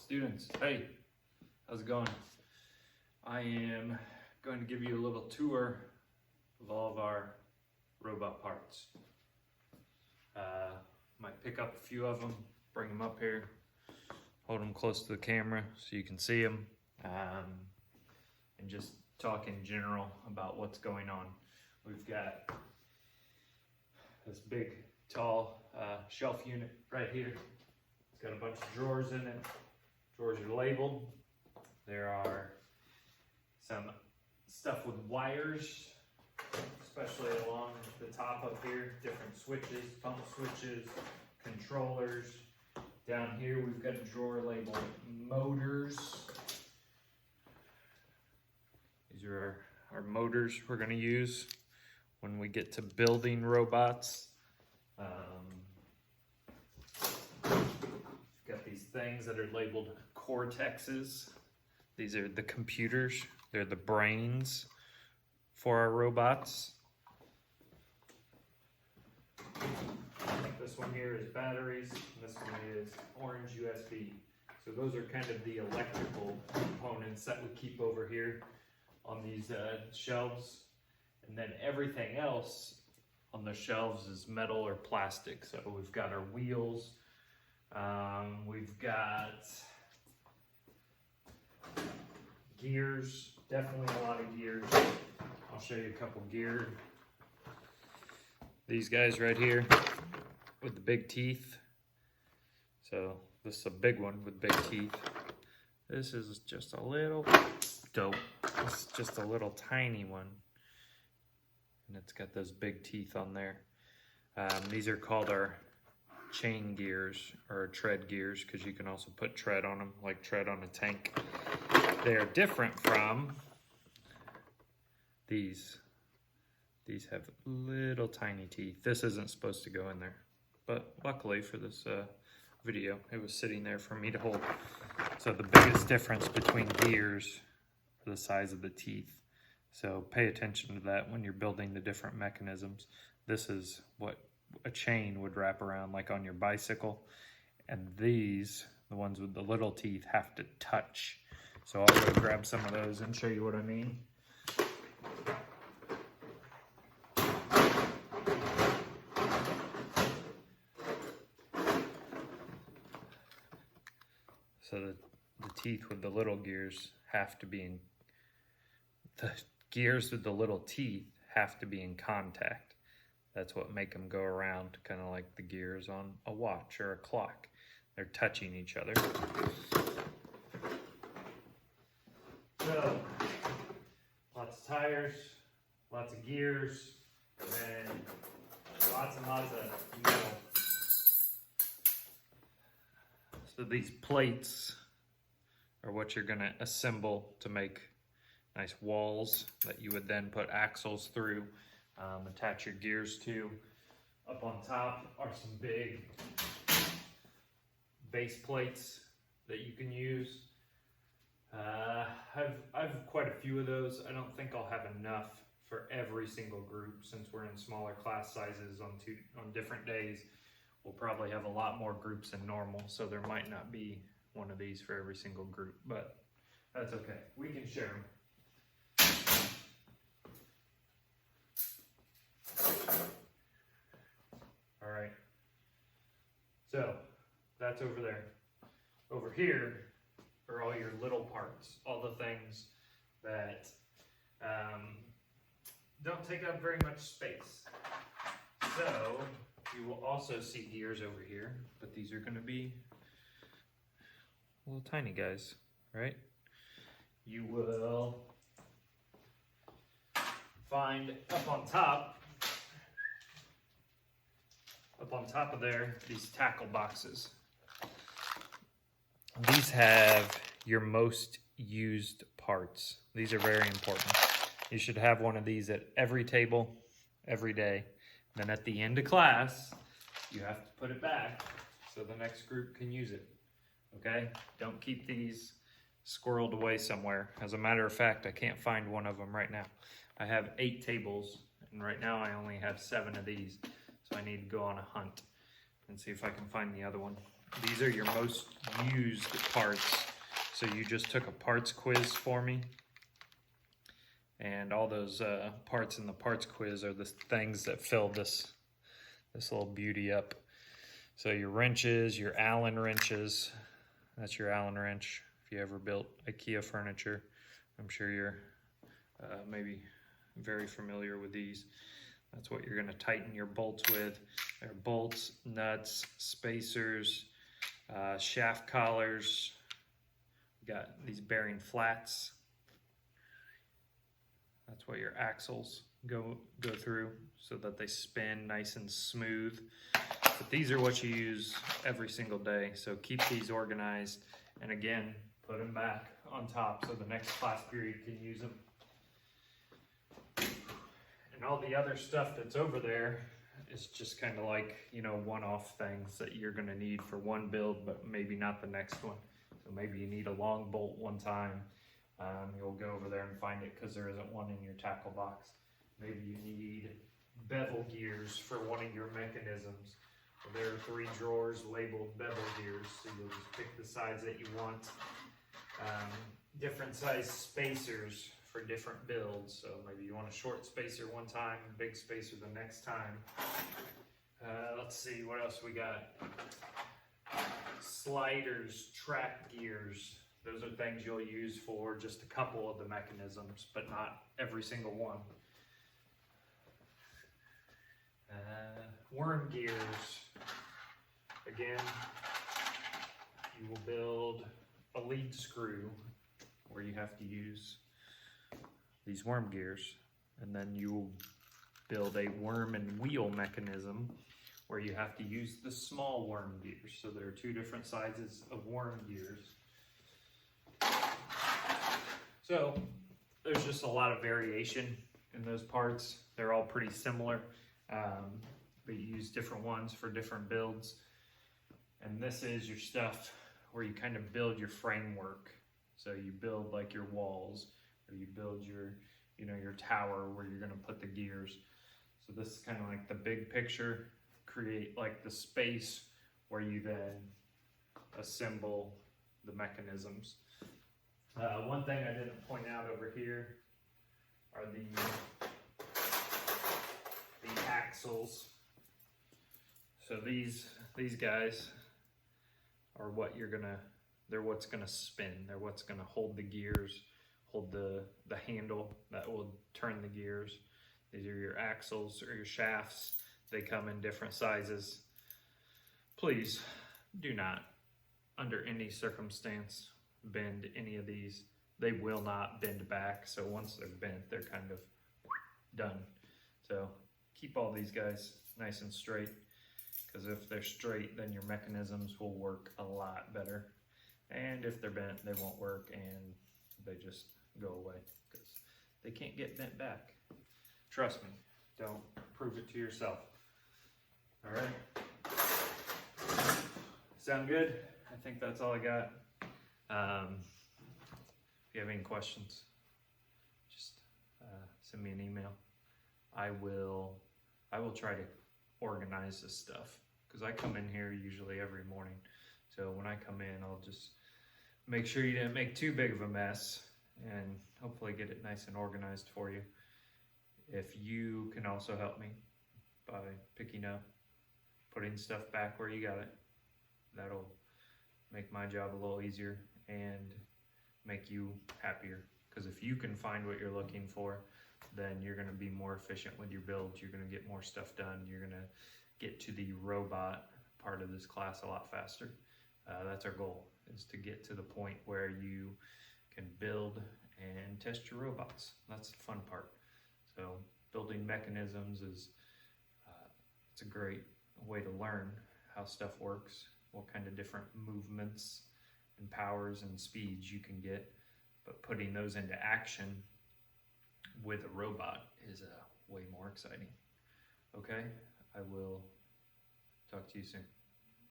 Students, hey, how's it going? I am going to give you a little tour of all of our robot parts. Might pick up a few of them, bring them up here, hold them close to the camera so you can see them, and just talk in general about what's going on. We've got this big, tall shelf unit right here. It's got a bunch of drawers in it. Drawers are labeled. There are some stuff with wires, especially along the top up here, different switches, pump switches, controllers. Down here we've got a drawer labeled motors. These are our motors we're going to use when we get to building robots. Got these things that are labeled Cortexes. These are the computers. They're the brains for our robots. I think this one here is batteries, and this one is orange USB. So those are kind of the electrical components that we keep over here on these shelves. And then everything else on the shelves is metal or plastic. So we've got our wheels. We've got gears, definitely a lot of gears. I'll show you a couple gear. These guys right here with the big teeth. So this is a big one with big teeth. This is just a little dope. This is just a little tiny one. And it's got those big teeth on there. These are called our chain gears or tread gears because you can also put tread on them, like tread on a tank. They are different from these. These have little tiny teeth. This isn't supposed to go in there, but luckily for this video, it was sitting there for me to hold. So the biggest difference between gears are the size of the teeth. So pay attention to that when you're building the different mechanisms. This is what a chain would wrap around, like on your bicycle. And these, the ones with the little teeth, have to touch. So I'll go grab some of those and show you what I mean. So the teeth with the little gears have to be in, the gears with the little teeth have to be in contact. That's what make them go around, kind of like the gears on a watch or a clock. They're touching each other. So, lots of tires, lots of gears, and then lots and lots of metal. So these plates are what you're going to assemble to make nice walls that you would then put axles through, attach your gears to. Up on top are some big base plates that you can use. I've quite a few of those. I don't think I'll have enough for every single group since we're in smaller class sizes on different days. We'll probably have a lot more groups than normal, so there might not be one of these for every single group, but that's okay. We can share them. All right, so that's over there. Over here are all your little parts, all the things that don't take up very much space. So you will also see gears over here, but these are going to be little tiny guys, right? You will find up on top of there, these tackle boxes. These have your most used parts. These are very important. You should have one of these at every table, every day. Then at the end of class, you have to put it back so the next group can use it, okay? Don't keep these squirreled away somewhere. As a matter of fact, I can't find one of them right now. I have 8 tables, and right now I only have 7 of these. So I need to go on a hunt and see if I can find the other one. these are your most used parts. So you just took a parts quiz for me. And all those parts in the parts quiz are the things that fill this little beauty up. So your wrenches, your Allen wrenches, that's your Allen wrench. If you ever built IKEA furniture, I'm sure you're maybe very familiar with these. That's what you're going to tighten your bolts with. There are bolts, nuts, spacers, shaft collars. We got these bearing flats. That's what your axles go through so that they spin nice and smooth. But these are what you use every single day. So keep these organized, and again, put them back on top so the next class period can use them. And all the other stuff that's over there is just kind of like, you know, one-off things that you're gonna need for one build, but maybe not the next one. So maybe you need a long bolt one time. You'll go over there and find it because there isn't one in your tackle box. Maybe you need bevel gears for one of your mechanisms. Well, there are 3 drawers labeled bevel gears, so you'll just pick the size that you want. Different size spacers for different builds. So maybe you want a short spacer one time, big spacer the next time. Let's see what else we got. Sliders, track gears. Those are things you'll use for just a couple of the mechanisms, but not every single one. Worm gears. Again, you will build a lead screw where you have to use these worm gears, and then you will build a worm and wheel mechanism where you have to use the small worm gears. So there are 2 different sizes of worm gears. So there's just a lot of variation in those parts. They're all pretty similar, but you use different ones for different builds. And this is your stuff where you kind of build your framework. So you build like your walls, or you build your, you know, your tower where you're gonna put the gears. So this is kind of like the big picture, create like the space where you then assemble the mechanisms. One thing I didn't point out over here are the axles. So these guys are what they're what's gonna spin. They're what's gonna hold the gears, hold the handle that will turn the gears. These are your axles or your shafts. They come in different sizes. Please do not, under any circumstance, bend any of these. They will not bend back. So once they're bent, they're kind of done. So keep all these guys nice and straight, because if they're straight, then your mechanisms will work a lot better. And if they're bent, they won't work and they just go away because they can't get bent back. Trust me, don't prove it to yourself. All right. Sound good? I think that's all I got. If you have any questions, just send me an email. I will try to organize this stuff because I come in here usually every morning. So when I come in, I'll just make sure you didn't make too big of a mess and hopefully get it nice and organized for you. If you can also help me by picking up, putting stuff back where you got it, that'll make my job a little easier and make you happier. Because if you can find what you're looking for, then you're going to be more efficient with your builds. You're going to get more stuff done. You're going to get to the robot part of this class a lot faster. That's our goal, is to get to the point where you can build and test your robots. That's the fun part. So building mechanisms is it's a great way to learn how stuff works, what kind of different movements and powers and speeds you can get, but putting those into action with a robot is way more exciting. Okay, I will talk to you soon.